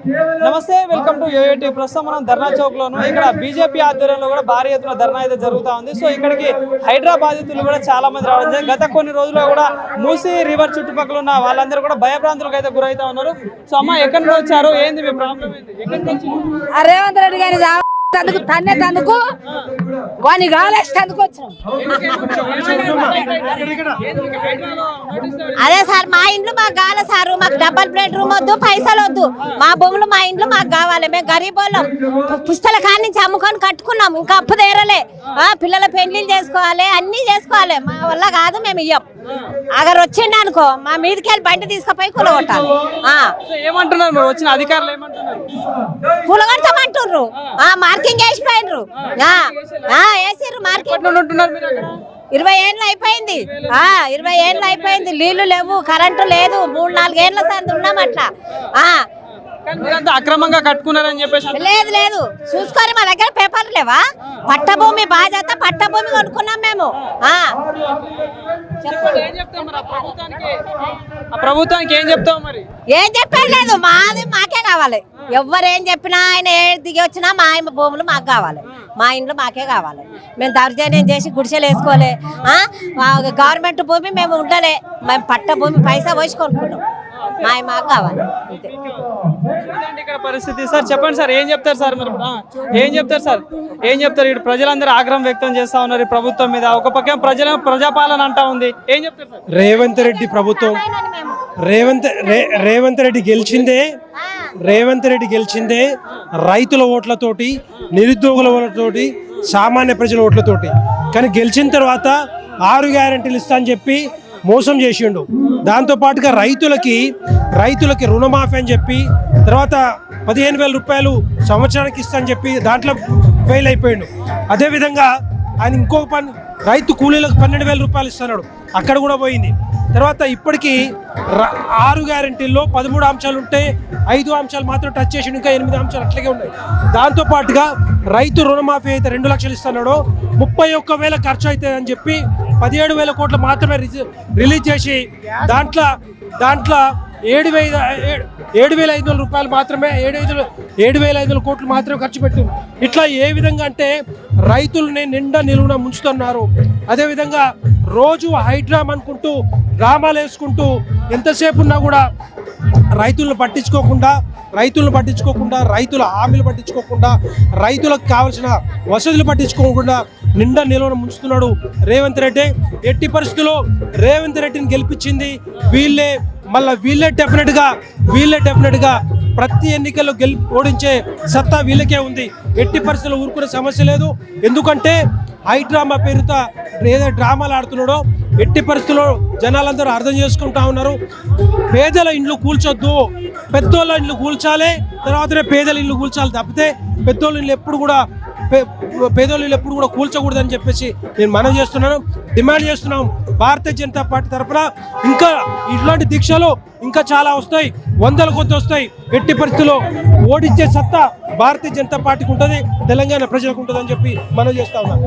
నమస్తే, welcome to యోయోటి. ప్రస్తుతం మనం ధర్నా చౌక్ లోను. ఇక్కడ బీజేపీ ఆధ్వర్యంలో కూడా భారీ ఎత్తున ధర్నా అయితే జరుగుతూ ఉంది. సో ఇక్కడికి హైదరాబాద్ బాధితులు కూడా చాలా మంది రావడం జరిగింది. గత కొన్ని రోజుల్లో కూడా మూసీ రివర్ చుట్టుపక్కల ఉన్న వాళ్ళందరూ కూడా భయభ్రాంతులకు అయితే గురైతా ఉన్నారు. సో అమ్మ, ఎక్కడి నుంచి వచ్చారు, ఏంది మీ ప్రాబ్లం ఏంది, ఎక్కడి నుంచి? రేవంత్ రెడ్డి గారి తన్నేందుకు వాని కాలేసేందుకు వచ్చినాం. అదే సార్, మా ఇండ్లు మాకు కావాలి సార్. మాకు డబల్ బెడ్రూమ్ వద్దు, పైసలు వద్దు. మా భూములు మా ఇండ్లు మాకు కావాలి. మేము గరీబోళ్ళం, పుస్తల కాడి నుంచి అమ్ముకొని కట్టుకున్నాం. ఇంకా అప్పు తీరలే. పిల్లల పెళ్లిళ్ళు చేసుకోవాలి, అన్ని చేసుకోవాలి. మా వల్ల కాదు, మేము ఇయ్యం. అగర్ వచ్చిండ అనుకో మా మీదకి వెళ్ళి బండి తీసుకుపోయి కూలగొట్టాలి. ఏమంటున్నారు వచ్చిన అధికారులు? ఏమంటున్నారు? కూలగొడతామంటుర్రు. Marking వేసిపోయినరు, వేసిర్రు marking. 20 ఏళ్ళు అయిపోయింది. 20 ఏళ్ళు అయిపోయింది. నీళ్లు లేవు, కరెంటు లేదు. 3-4 ఏళ్ళ సంది ఉన్నాం అట్లా. అక్రమంగా కట్టుకున్నారని చెప్పేసి లేదు లేదు, చూసుకొని మా దగ్గర పేపర్లు లేవా? పట్టభూమి బాధ్యత, పట్టభూమి కొనుక్కున్నాం మేము. ప్రభుత్వానికి ఏం చెప్తావు మరి? ఏం చెప్పేది లేదు, మాది మాకే కావాలి. ఎవరు ఏం చెప్పినా, ఆయన దిగి వచ్చినా మా భూములు మాకు కావాలి, మా ఇంట్లో మాకే కావాలి. మేము దౌర్జన్యం చేసి గుడిసెలు వేసుకోలే. గవర్నమెంట్ భూమి మేము ఉండలే, మేము పట్ట భూమి పైసా పోసి కొనుక్కున్నాం. మాకు కావాలి. ఇక్కడ పరిస్థితి సార్, చెప్పండి సార్, ఏం చెప్తారు సార్ మీరు? ఏం చెప్తారు సార్, ఏం చెప్తారు? ఇక్కడ ప్రజలందరూ ఆగ్రహం వ్యక్తం చేస్తా ఉన్నారు ఈ ప్రభుత్వం మీద. ఒక పక్క ప్రజాపాలన అంటా ఉంది. ఏం చెప్తారు సార్? రేవంత్ రెడ్డి ప్రభుత్వం, రేవంత్ రెడ్డి గెలిచిందే రైతుల ఓట్లతోటి, నిరుద్యోగుల ఓట్లతోటి, సామాన్య ప్రజల ఓట్లతోటి. కానీ గెలిచిన తర్వాత 6 గ్యారెంటీలు ఇస్తా అని చెప్పి మోసం చేసిండు. దాంతోపాటుగా రైతులకి రుణమాఫీ అని చెప్పి, తర్వాత 15,000 రూపాయలు సంవత్సరానికి ఇస్తా అని చెప్పి దాంట్లో ఫెయిల్ అయిపోయిండు. అదేవిధంగా ఆయన ఇంకొక రైతు కూలీలకు 12,000 రూపాయలు ఇస్తున్నాడు, అక్కడ కూడా పోయింది. తర్వాత ఇప్పటికీ 6 గ్యారెంటీల్లో 13 అంశాలు ఉంటే 5 అంశాలు మాత్రం టచ్ చేసి, ఇంకా 8 అంశాలు అట్లాగే ఉన్నాయి. దాంతోపాటుగా రైతు రుణమాఫీ అయితే 2 లక్షలు ఇస్తున్నాడో 31,000 ఖర్చు అవుతుంది అని చెప్పి 17,000 కోట్లు మాత్రమే రిలీజ్ చేసి దాంట్లో 7,500 రూపాయలు మాత్రమే, 7,500 కోట్లు మాత్రమే ఖర్చు పెట్టింది. ఇట్లా ఏ విధంగా అంటే రైతులని నిండా నిలువున ముంచుతున్నారు. అదేవిధంగా రోజు హైడ్రామ్ అనుకుంటూ డ్రామాలు వేసుకుంటూ ఎంతసేపు ఉన్నా కూడా రైతులను పట్టించుకోకుండా, రైతుల హామీలు పట్టించుకోకుండా, రైతులకు కావాల్సిన వసతులు పట్టించుకోకుండా నిండా నిలువన ముంచుతున్నాడు రేవంత్ రెడ్డి. ఎట్టి పరిస్థితుల్లో రేవంత్ రెడ్డిని గెలిపించింది వీళ్ళే. మళ్ళీ వీళ్ళే డెఫినెట్గా ప్రతి ఎన్నికల్లో ఓడించే సత్తా వీళ్ళకే ఉంది. ఎట్టి పరిస్థితుల్లో ఊరుకునే సమస్య లేదు. ఎందుకంటే హైడ్రామా పేరుతో ఏదో డ్రామాలు ఆడుతున్నాడో ఎట్టి పరిస్థితుల్లో జనాలందరూ అర్థం చేసుకుంటా ఉన్నారు. పేదల ఇండ్లు కూల్చొద్దు, పెద్దోళ్ళ ఇండ్లు కూల్చాలి, తర్వాతనే పేదల ఇండ్లు కూల్చాలి తప్పితే పేదోళ్ళ ఇల్లు ఎప్పుడు కూడా కూల్చకూడదని చెప్పేసి నేను మనం చేస్తున్నాను, డిమాండ్ చేస్తున్నాం. భారతీయ జనతా పార్టీ తరఫున ఇంకా ఇట్లాంటి దీక్షలు ఇంకా చాలా వస్తాయి, 100ల కొద్ది వస్తాయి. ఎట్టి పరిస్థితుల్లో ఓడించే సత్తా భారతీయ జనతా పార్టీకి ఉంటుంది, తెలంగాణ ప్రజలకు ఉంటుందని చెప్పి మనం చేస్తా ఉన్నాం.